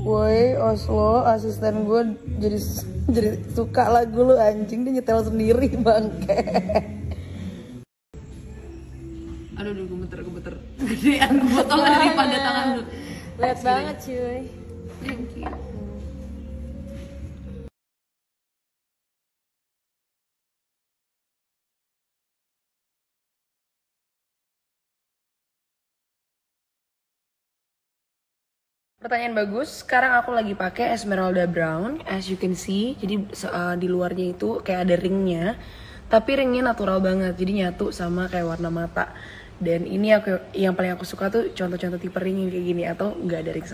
Woi Oslo, asisten gue jadi suka lagu lu anjing, dia nyetel sendiri bangke. Aduh gemeter gedean botolnya daripada tangan lu. Lihat banget cuy. Thank you. Pertanyaan bagus. Sekarang aku lagi pakai Esmeralda Brown, as you can see. Jadi di luarnya itu kayak ada ringnya, tapi ringnya natural banget. Jadi nyatu sama kayak warna mata. Dan ini yang paling aku suka tuh contoh-contoh tipe ring yang kayak gini atau nggak ada ring.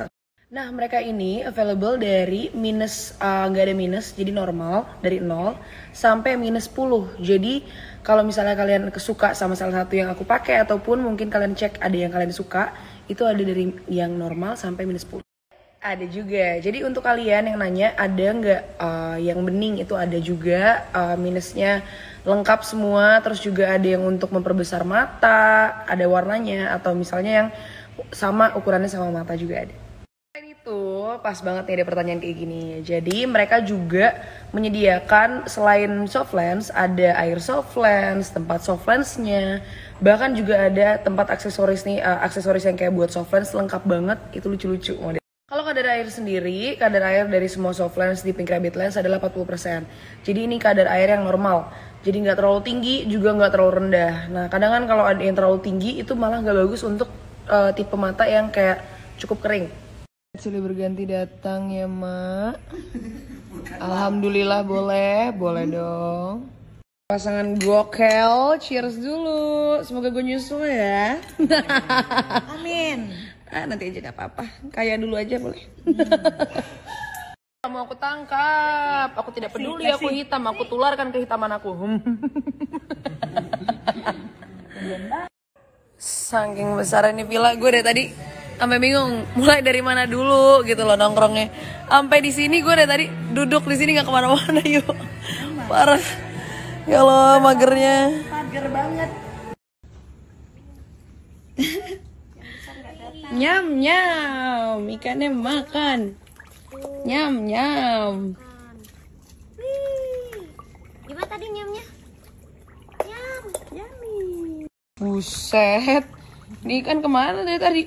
Nah mereka ini available dari minus nggak ada minus, jadi normal dari 0 sampai minus 10. Jadi kalau misalnya kalian kesuka sama salah satu yang aku pakai ataupun mungkin kalian cek ada yang kalian suka, itu ada dari yang normal sampai minus 10. Ada juga. Jadi untuk kalian yang nanya ada nggak yang bening, itu ada juga minusnya lengkap semua. Terus juga ada yang untuk memperbesar mata, ada warnanya, atau misalnya yang sama ukurannya sama mata juga ada. Itu pas banget nih ada pertanyaan kayak gini. Jadi mereka juga menyediakan selain soft lens ada air soft lens, tempat soft lensnya, bahkan juga ada tempat aksesoris nih, aksesoris yang kayak buat soft lens lengkap banget, itu lucu-lucu. Kalau kadar air sendiri, kadar air dari semua soft lens di Pink Rabbit Lens adalah 40%. Jadi ini kadar air yang normal. Jadi nggak terlalu tinggi, juga nggak terlalu rendah. Nah kadang kan kalau ada yang terlalu tinggi itu malah nggak bagus untuk tipe mata yang kayak cukup kering. Silih berganti datang ya mak. Alhamdulillah boleh dong. Pasangan gokel, cheers dulu. Semoga gue nyusul ya. Amin. Nanti aja gak apa-apa. Kaya dulu aja boleh. Mau aku tangkap. Aku tidak peduli aku hitam. Aku tularkan kehitaman aku. Saking besar ini villa, gue dari tadi sampai bingung mulai dari mana dulu gitu loh nongkrongnya. Sampai di sini gue dari tadi duduk di sini nggak kemana-mana yuk. Parah. Ya Allah magernya. Mager banget. Nyam nyam, ikannya makan. Nyam nyam. Gimana tadi nyamnya? Nyam, yummy. Buset. Ini ikan kemana dari tadi?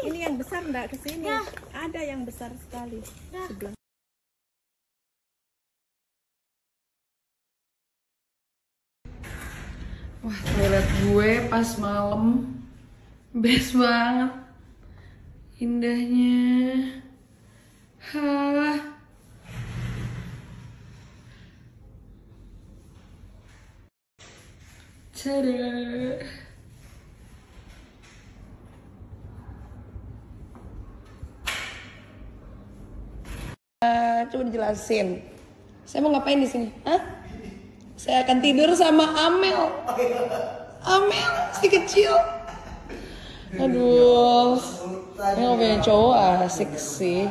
Ini yang besar enggak kesini? Ada yang besar sekali sebelah. Wah, toilet gue pas malam best banget. Indahnya. Hah. Tada. Coba dijelasin. Saya mau ngapain di sini? Hah? Saya akan tidur sama Amel. Amel si kecil. Aduh. Ini nggak punya cowok asik sih.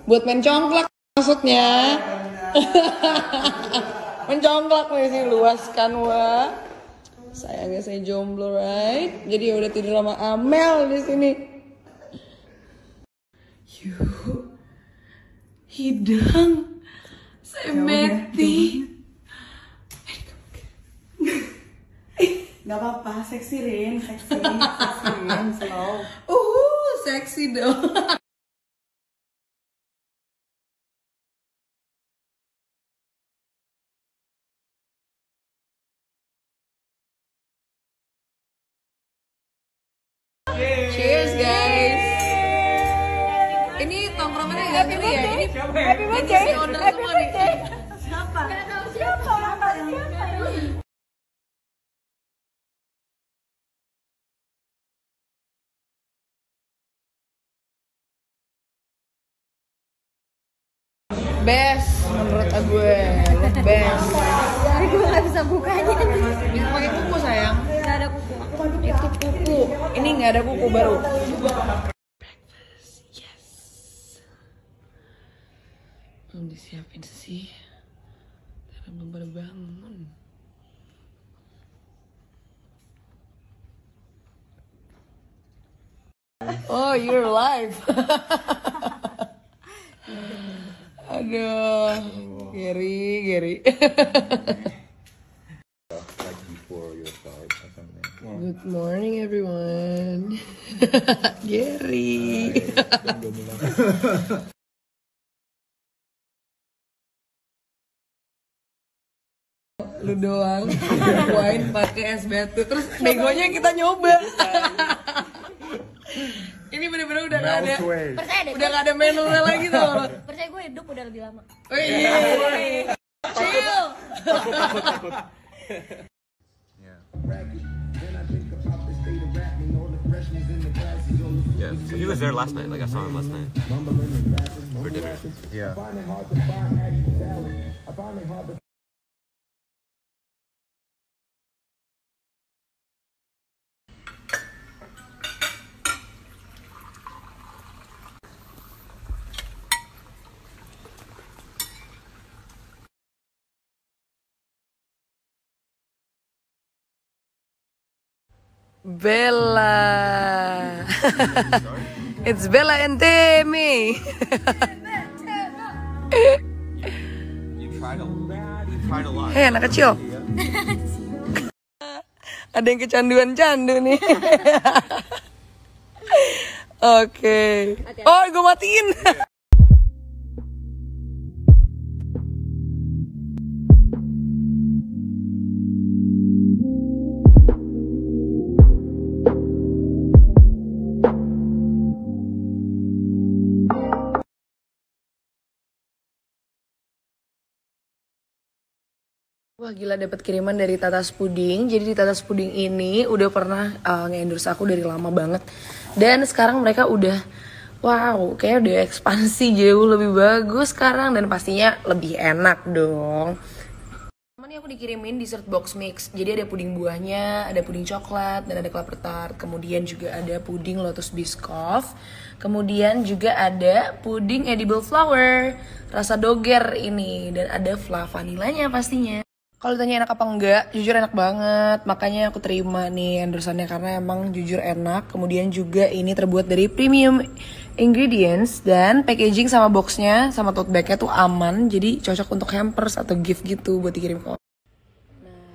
Buat main congklak maksudnya. Mencongklak nih sih luas kan wa. Sayangnya saya jomblo right. Jadi ya udah tidur sama Amel di sini. Yuk. Hidang. Saya mati. Gak apa-apa, seksi Rin, slow. Seksi dong. Cheers guys. Ini tongkrongannya nggak pilih ya. Ini happy birthday. Happy birthday. Siapa? Gak tahu siapa. Best menurut gue. Best. Tapi gue gak bisa bukanya. Itu pakai kuku sayang. Gak ada kuku. Itu kuku. Ini nggak ada kuku baru. Breakfast. Yes. Belum disiapin sih. Karena belum pada bangun. Oh, you're live. Aduh, Gary. Like before your start or something. Good morning, everyone. Gary. Lu doang wine pakai es batu, terus begonya kita nyoba. Ini bener-bener udah gak ada, Percaya deh, udah gak ada menunya lagi tuh. percaya gue hidup udah lebih lama. Oh iya. Chill. Yeah, so he was there last night. Like I saw him last night for dinner. Yeah. Bella. It's Bella and Demi. You tried a lot. Hei anak kecil. Ada yang kecanduan candu nih. Oke. Oh, gue matiin. Wah gila, dapat kiriman dari Tatas Puding. Jadi di Tatas Puding ini udah pernah nge-endorse aku dari lama banget. Dan sekarang mereka udah kayak udah ekspansi jauh lebih bagus sekarang dan pastinya lebih enak dong. Ini aku dikirimin dessert box mix. Jadi ada puding buahnya, ada puding coklat, dan ada klaper tart. Kemudian juga ada puding lotus biscoff. Kemudian juga ada puding edible flower, rasa doger ini, dan ada vanilanya pastinya. Kalau ditanya enak apa enggak, jujur enak banget. Makanya aku terima nih endorsannya karena emang jujur enak. Kemudian juga ini terbuat dari premium ingredients dan packaging sama boxnya sama tote bagnya tuh aman. Jadi cocok untuk hampers atau gift gitu buat dikirim ke orang. Nah,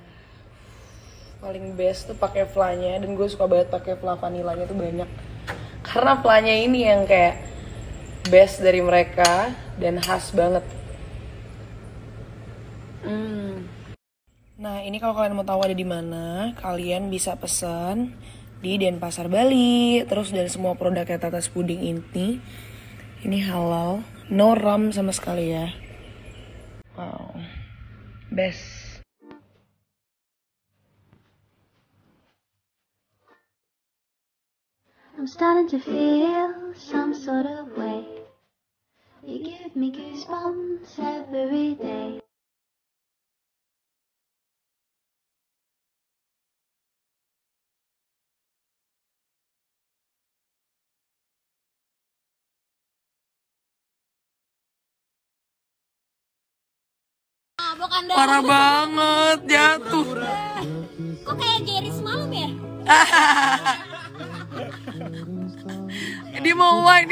paling best tuh pakai flanya, dan gue suka banget pakai fla vanilanya tuh banyak. Karena flanya ini yang kayak best dari mereka dan khas banget. Nah, ini kalau kalian mau tahu ada di mana, kalian bisa pesan di Denpasar Bali. Terus dari semua produknya Tatas Puding ini halal, no ram sama sekali ya. Wow, best. I'm starting to feel some sort of way. You give me goosebumps every day. Parah banget, jatuh. Kok kayak Gary semalam ya? Dia mau wine.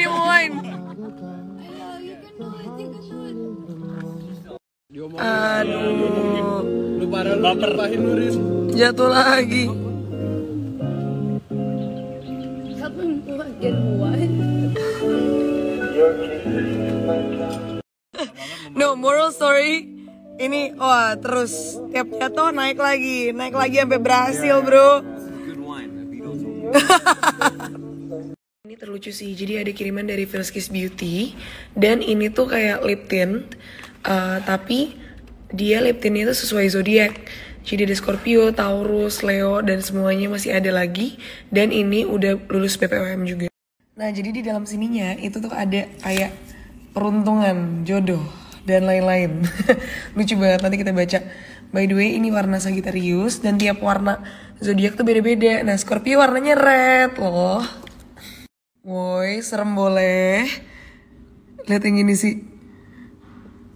Aduh, Lu parah lu lepahin Nurin. jatuh lagi. No, moral story. Ini terus tiap jatuh naik lagi sampai berhasil, bro. Good wine. The Beatles. Ini terlucu sih, jadi ada kiriman dari Feels Kiss Beauty. Dan ini tuh kayak lip tint, tapi dia lip tintnya itu sesuai zodiak. Jadi ada Scorpio, Taurus, Leo, dan semuanya masih ada lagi. Dan ini udah lulus BPOM juga. Nah, jadi di dalam sininya itu tuh ada kayak peruntungan, jodoh, dan lain-lain. Lucu banget, nanti kita baca. By the way, ini warna Sagittarius, dan tiap warna zodiak tuh beda-beda. Nah, Scorpio warnanya red loh. Woi, serem boleh. Lihat yang ini sih.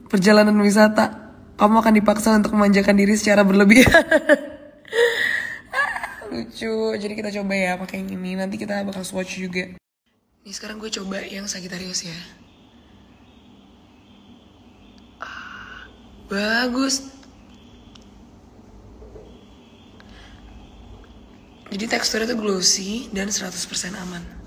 Perjalanan wisata. Kamu akan dipaksa untuk memanjakan diri secara berlebihan. Lucu. Jadi kita coba ya pakai yang ini. Nanti kita bakal swatch juga. Nih sekarang gue coba yang Sagittarius ya. Bagus. Jadi teksturnya tuh glossy dan 100% aman.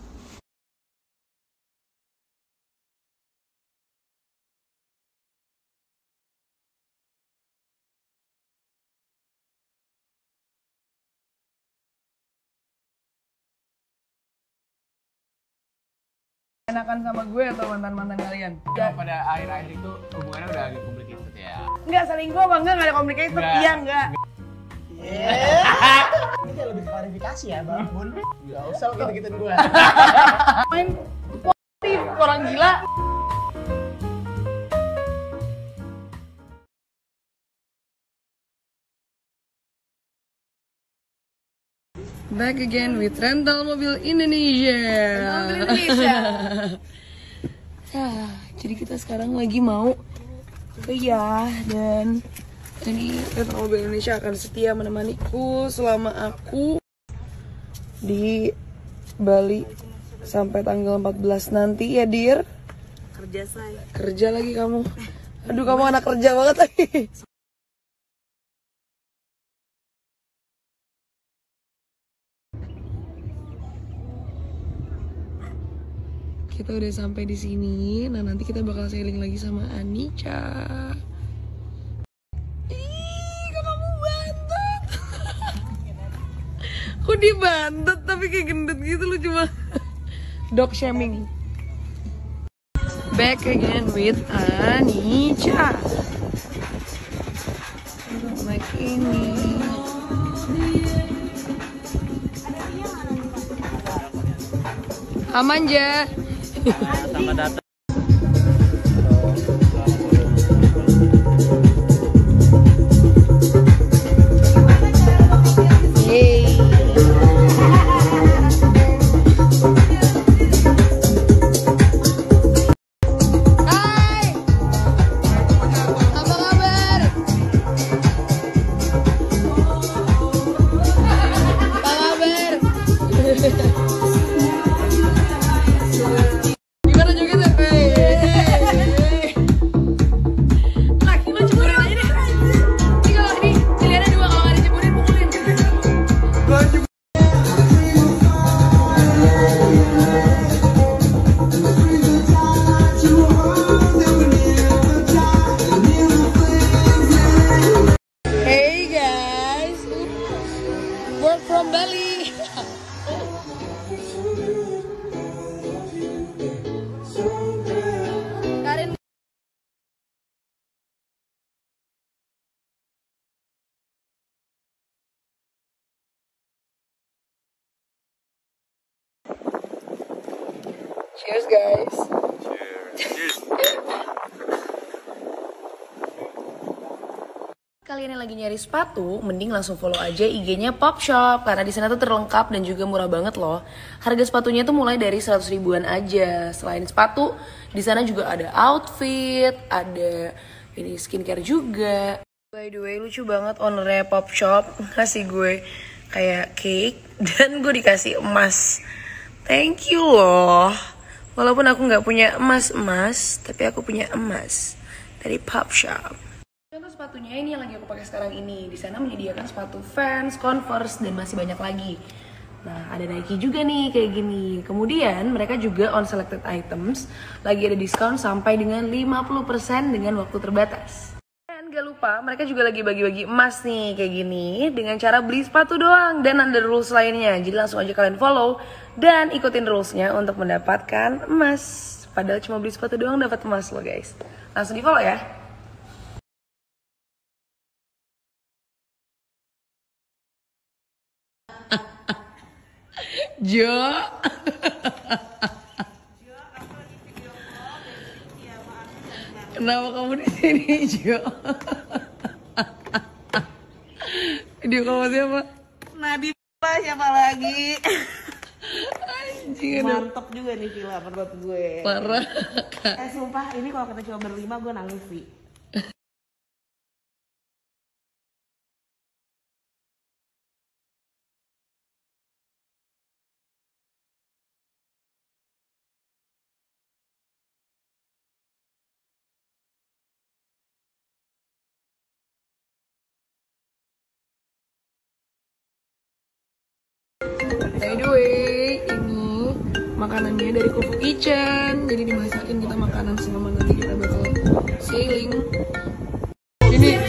Enakan sama gue atau mantan-mantan kalian? Pada akhir-akhir itu hubungannya udah agak complicated ya. Enggak, selingkuh apa enggak ada complicated? Enggak. Iya enggak. Ini kayak lebih klarifikasi ya Bang Bun. Gak usah lo gitu-gituin gue. Main positif, orang gila. Back again with Rental Mobil Indonesia. Jadi kita sekarang lagi mau kuliah dan ini Rental Mobil Indonesia akan setia menemaniku selama aku di Bali sampai tanggal 14 nanti ya, Dir. Kerja saya. Kerja lagi kamu. Aduh, kamu anak kerja banget lagi. Kita udah sampai di sini. Nah, nanti kita bakal sailing lagi sama Anica. Ih, kok kamu bantet? Kok dibantet tapi kayak gendut gitu, lu cuma dog shaming. Back again with Anica. Like ini. Aman ja. Selamat datang. Yeay. Hai. Apa kabar? Apa kabar? Gimana jogetnya? Laki lo cepurin aja deh. Ini kalau ini pilihannya dua, kalau nggak dicepurin pukulin. Hey guys, work from Bali. Karin. Cheers guys. Kalian yang lagi nyari sepatu, mending langsung follow aja IG-nya Popshop karena di sana tuh terlengkap dan juga murah banget loh. Harga sepatunya tuh mulai dari 100 ribuan aja. Selain sepatu, di sana juga ada outfit, ada ini skincare juga. By the way, lucu banget ownernya Popshop ngasih gue kayak cake dan gue dikasih emas. Thank you loh. Walaupun aku nggak punya emas-emas, tapi aku punya emas dari Popshop. Contoh sepatunya ini yang lagi aku pakai sekarang ini. Di sana menyediakan sepatu Vans, Converse, dan masih banyak lagi. Nah, ada Nike juga nih kayak gini. Kemudian mereka juga on selected items lagi ada diskon sampai dengan 50% dengan waktu terbatas. Dan gak lupa mereka juga lagi bagi-bagi emas nih kayak gini dengan cara beli sepatu doang dan ada rules lainnya. Jadi langsung aja kalian follow dan ikutin rulesnya untuk mendapatkan emas. Padahal cuma beli sepatu doang dapat emas loh guys. Langsung di follow ya. Jo. Kenapa kamu di sini, Jo? Video kamu siapa? Nabila siapa lagi? Anjing, aduh. Mantep juga nih Villa menurut gue. Parah. Sumpah ini kalau kita coba berlima gue nangis sih. makanannya dari Kufu Kitchen. Jadi dimasakin kita makanan selama nanti kita bakal sailing. Ini